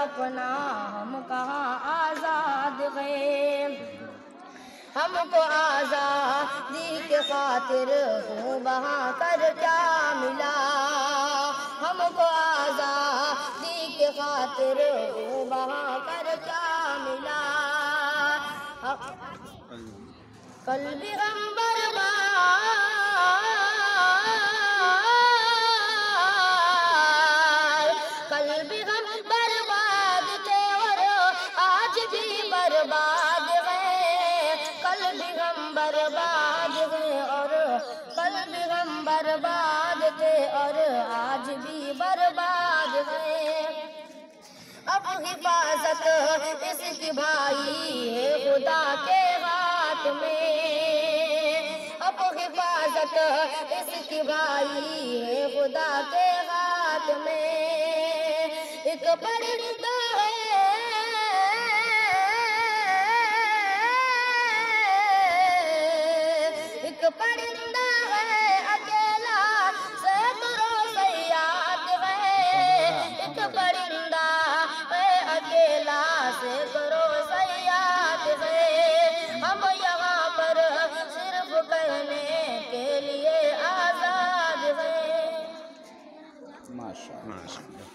اپنا ہم کہاں آزاد گئے. ہم کو آزادی کے خاطر خون بہا کر کیا ملا. ہم کو آزادی کے خاطر خون بہا کر کیا ملا. کل بھی ہم برباد، کل بھی ہم برباد تھے اور آج بھی برباد ہیں. کل بھی ہم برباد ہیں اور کل بھی ہم برباد تھے اور آج بھی برباد ہیں. اب حفاظت اس کی بھائی ہے خدا کے ہاتھ میں. اب حفاظت اس کی بھائی ہے خدا کے ہاتھ میں. ایک پرندہ ہے، ایک پرندہ ہے اکیلا سینکڑوں صیاد ہے. ایک پرندہ ہے اکیلا سینکڑوں صیاد ہے. ہم یہاں پر صرف کہنے کے لیے آزاد ہیں. ماشاءاللہ.